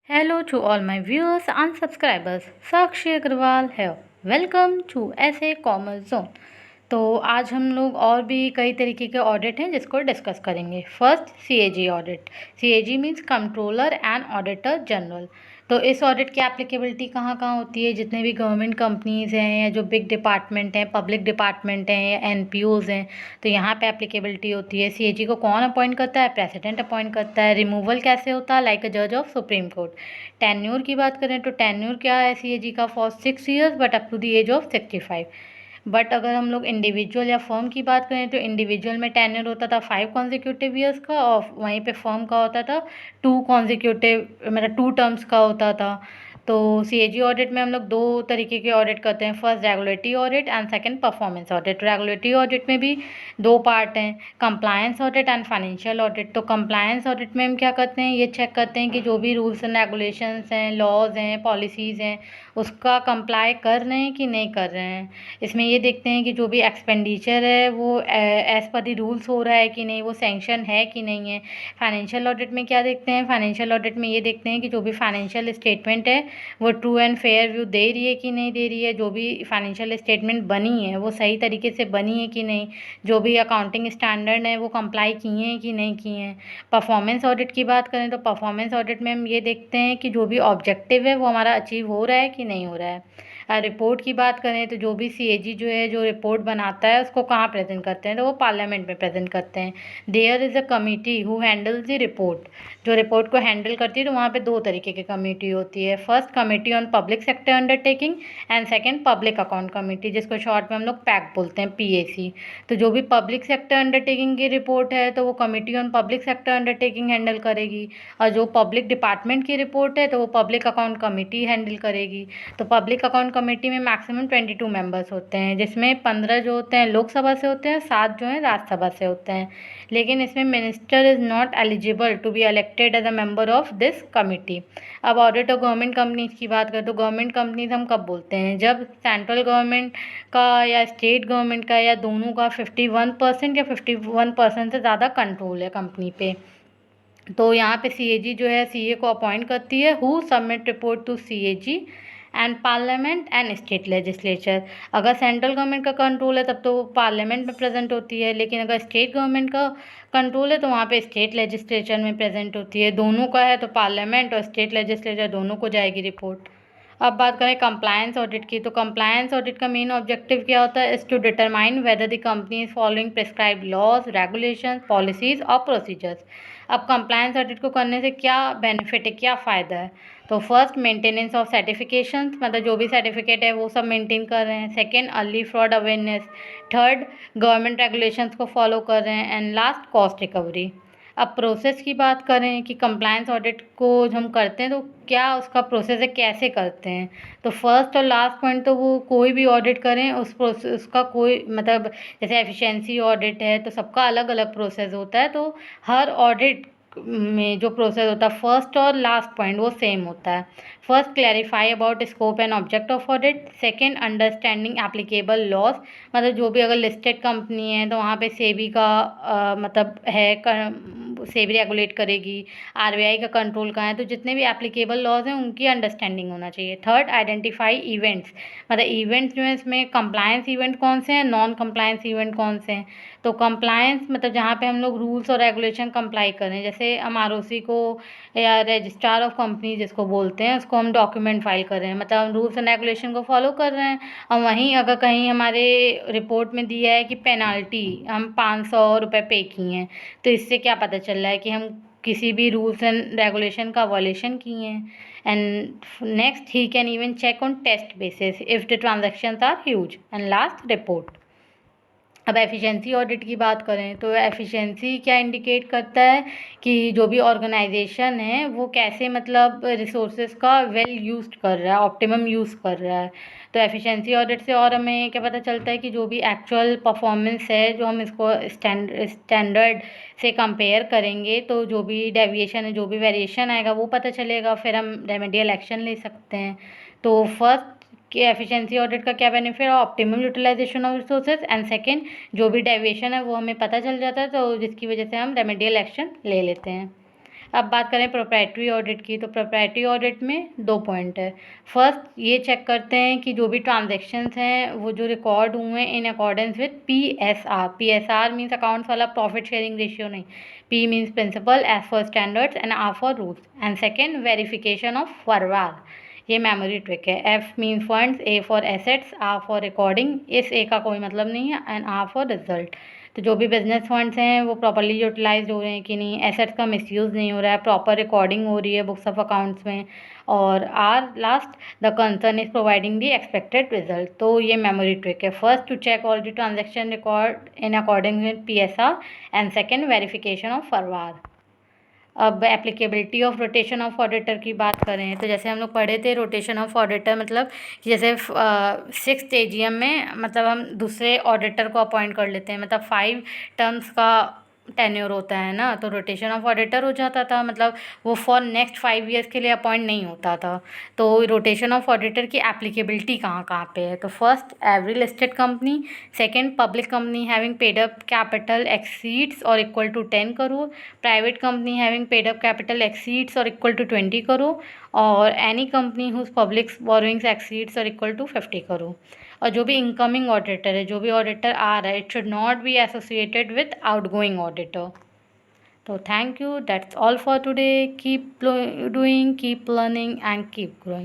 Hello to all my viewers and subscribers. साक्षी अग्रवाल है। Welcome to ऐसे commerce zone. तो आज हम लोग और भी कई तरीके के ऑडिट हैं जिसको डिस्कस करेंगे। First CAG audit. CAG means controller and auditor general. तो इस ऑडिट की एप्लीकेबिलिटी कहाँ कहाँ होती है? जितने भी गवर्नमेंट कंपनीज़ हैं या जो बिग डिपार्टमेंट हैं, पब्लिक डिपार्टमेंट हैं या एनपीओज़ हैं, तो यहाँ पे एप्लीकेबिलिटी होती है। सीएजी को कौन अपॉइंट करता है? प्रेसिडेंट अपॉइंट करता है। रिमूवल कैसे होता है? लाइक अ जज ऑफ सुप्रीम कोर्ट। टेन्योर की बात करें तो टेन्योर क्या है सीएजी का? For 6 years but up to the age of 65। But अगर हम लोग इंडिविजुअल या फर्म की बात करें तो इंडिविजुअल में टेन्योर होता था 5 consecutive ईयर्स का, और वहीं पे फर्म का होता था 2 consecutive, मतलब 2 टर्म्स का होता था। तो सीएजी ऑडिट में हम लोग दो तरीके के ऑडिट करते हैं। First regulatory audit and second performance audit. Regulatory audit में भी दो पार्ट हैं, compliance audit and financial audit. तो कंप्लायंस ऑडिट में हम क्या करते हैं, ये चेक करते हैं कि जो भी रूल्स एंड रेगुलेशंस हैं, लॉज हैं, पॉलिसीज़ हैं, उसका कंप्लाई कर रहे हैं कि नहीं कर रहे हैं। इसमें ये देखते हैं कि जो भी एक्सपेंडिचर है वो एज़ पर द रूल्स हो रहा है कि नहीं, वो सैंक्शन है कि नहीं है। फाइनेंशियल ऑडिट में क्या देखते हैं? फाइनेंशियल ऑडिट में ये देखते हैं कि जो भी फाइनेंशियल स्टेटमेंट है वो ट्रू एंड फेयर व्यू दे रही है कि नहीं दे रही है। जो भी फाइनेंशियल स्टेटमेंट बनी है वो सही तरीके से बनी है कि नहीं। जो भी अकाउंटिंग स्टैंडर्ड है वो कंप्लाई किए हैं कि नहीं किए हैं। परफॉर्मेंस ऑडिट की बात करें तो परफॉर्मेंस ऑडिट में हम ये देखते हैं कि जो भी ऑब्जेक्टिव है वो हमारा अचीव हो रहा है कि नहीं हो रहा है। रिपोर्ट की बात करें तो जो भी सीएजी जो है जो रिपोर्ट बनाता है उसको कहाँ प्रेजेंट करते हैं? तो वो पार्लियामेंट में प्रेजेंट करते हैं। There is a committee who handles the report. जो रिपोर्ट को हैंडल करती है तो वहाँ पे दो तरीके की कमेटी होती है। First committee on public sector undertaking and second public account committee, जिसको शॉर्ट में हम लोग पैक बोलते हैं, पीएसी। तो जो भी पब्लिक सेक्टर अंडरटेकिंग की रिपोर्ट है तो वो committee on public sector undertaking handle करेगी, और जो पब्लिक डिपार्टमेंट की रिपोर्ट है तो वो पब्लिक अकाउंट कमेटी हैंडल करेगी। तो पब्लिक अकाउंट कमेटी में मैक्सिमम 22 मेंबर्स होते हैं, जिसमें 15 जो होते हैं लोकसभा से होते हैं, 7 जो हैं राज्यसभा से होते हैं। लेकिन इसमें minister is not eligible to be elected as a member of this committee. अब ऑडिट ऑफ गवर्नमेंट कंपनीज की बात करें तो गवर्नमेंट कंपनीज हम कब बोलते हैं? जब सेंट्रल गवर्नमेंट का या स्टेट गवर्नमेंट का या दोनों का 51% या 51% से ज़्यादा कंट्रोल है कंपनी पे। तो यहाँ पे सीएजी जो है सीए को अपॉइंट करती है, who submit report to CAG and parliament and state legislature. अगर सेंट्रल गवर्नमेंट का कंट्रोल है तब तो वो पार्लियामेंट में प्रेजेंट होती है, लेकिन अगर स्टेट गवर्नमेंट का कंट्रोल है तो वहाँ पे स्टेट लेजिस्लेचर में प्रेजेंट होती है। दोनों का है तो पार्लियामेंट और स्टेट लेजिस्लेचर दोनों को जाएगी रिपोर्ट। अब बात करें कंप्लायंस ऑडिट की, तो कंप्लायंस ऑडिट का मेन ऑब्जेक्टिव क्या होता है? Is to determine whether the company is following prescribe laws, regulation, policies और प्रोसीजर्स। अब कंप्लायंस ऑडिट को करने से क्या बेनिफिट है, क्या फ़ायदा है? तो फर्स्ट मेंटेनेंस ऑफ सर्टिफिकेशन, मतलब जो भी सर्टिफिकेट है वो सब मेंटेन कर रहे हैं। Second early fraud awareness. Third government regulations को फॉलो कर रहे हैं। And last cost recovery. अब प्रोसेस की बात करें कि कंप्लायंस ऑडिट को हम करते हैं तो क्या उसका प्रोसेस है, कैसे करते हैं? तो फर्स्ट और लास्ट पॉइंट तो वो कोई भी ऑडिट करें उस प्रोसेस उसका कोई मतलब, जैसे एफिशिएंसी ऑडिट है तो सबका अलग अलग प्रोसेस होता है, तो हर ऑडिट में जो प्रोसेस होता है फर्स्ट और लास्ट पॉइंट वो सेम होता है। First clarify about scope and object of audit. Second understanding applicable laws, मतलब जो भी अगर लिस्टेड कंपनी है तो वहाँ पे सेबी का मतलब है सेबी रेगुलेट करेगी, आरबीआई का कंट्रोल कहाँ है, तो जितने भी एप्लीकेबल लॉज हैं उनकी अंडरस्टैंडिंग होना चाहिए। थर्ड आइडेंटिफाई इवेंट्स, मतलब इवेंट्स जो है इसमें कंप्लायंस इवेंट कौन से हैं, नॉन कंप्लायंस इवेंट कौन से हैं। तो कंप्लायंस मतलब जहाँ पे हम लोग रूल्स और रेगुलेशन कंप्लाई करें, जैसे हम आरओसी को या रजिस्ट्रार ऑफ कंपनी जिसको बोलते हैं उसको हम डॉक्यूमेंट फाइल कर रहे हैं, मतलब हम रूल्स एंड रेगुलेशन को फॉलो कर रहे हैं। और वहीं अगर कहीं हमारे रिपोर्ट में दिया है कि पेनाल्टी हम 500 रुपये पे किए हैं, तो इससे क्या पता चल रहा है कि हम किसी भी रूल्स एंड रेगुलेशन का वॉलेशन किए हैं। And next he can even check on test basis if the transactions are huge. And last report. अब एफिशिएंसी ऑडिट की बात करें तो एफिशिएंसी क्या इंडिकेट करता है कि जो भी ऑर्गेनाइजेशन है वो कैसे मतलब रिसोर्सेज का वेल यूज़ कर रहा है, ऑप्टिमम यूज़ कर रहा है। तो एफिशिएंसी ऑडिट से और हमें क्या पता चलता है कि जो भी एक्चुअल परफॉर्मेंस है, जो हम इसको स्टैंडर्ड से कंपेयर करेंगे तो जो भी डेविएशन है, जो भी वेरिएशन आएगा वो पता चलेगा, फिर हम रेमेडियल एक्शन ले सकते हैं। तो फर्स्ट कि एफिशिएंसी ऑडिट का क्या बेनिफिट है? Optimum utilization of resources. And second जो भी डेविएशन है वो हमें पता चल जाता है, तो जिसकी वजह से हम रेमेडियल एक्शन ले लेते हैं। अब बात करें प्रोप्राइटरी ऑडिट की, तो प्रोप्राइटरी ऑडिट में 2 पॉइंट है। फर्स्ट ये चेक करते हैं कि जो भी ट्रांजैक्शंस हैं वो जो रिकॉर्ड हुए हैं in accordance with PSR. PSR means accounts वाला प्रॉफिट शेयरिंग रेशियो नहीं, P means principle as for standards and R for rules. And second verification of FORAR, ये मेमोरी ट्रिक है। F mean funds, A for assets, R for recording, इस A का कोई मतलब नहीं है, एंड आर फॉर रिजल्ट। तो जो भी बिजनेस फंड्स हैं वो प्रॉपर्ली यूटिलाइज हो रहे हैं कि नहीं, एसेट्स का मिसयूज़ नहीं हो रहा है, प्रॉपर रिकॉर्डिंग हो रही है बुक्स ऑफ अकाउंट्स में, और R last the concern is providing the expected result. तो ये मेमोरी ट्रिक है। First to check all the transaction record in according with PSR and second verification of FORAR. अब applicability of rotation of auditor की बात करें तो जैसे हम लोग पढ़े थे, रोटेशन ऑफ ऑडिटर मतलब कि जैसे 6th AGM में मतलब हम दूसरे ऑडिटर को अपॉइंट कर लेते हैं, मतलब 5 टर्म्स का टेन्योर होता है ना, तो रोटेशन ऑफ ऑडिटर हो जाता था, मतलब वो फॉर नेक्स्ट 5 ईयर्स के लिए अपॉइंट नहीं होता था। तो रोटेशन ऑफ ऑडिटर की एप्लीकेबिलिटी कहाँ कहाँ पे है, तो first every listed company, second public company having paid up capital exceeds और equal to 10 crore, private company having paid up capital exceeds और इक्वल टू 20 करोड़, और any company whose public borrowings exceeds और इक्वल टू 50 करोड़। और जो भी incoming auditor है, जो भी ऑडिटर आ रहा है, it should not be associated with outgoing auditor. तो thank you, that's all for today. Keep doing, keep learning and keep growing.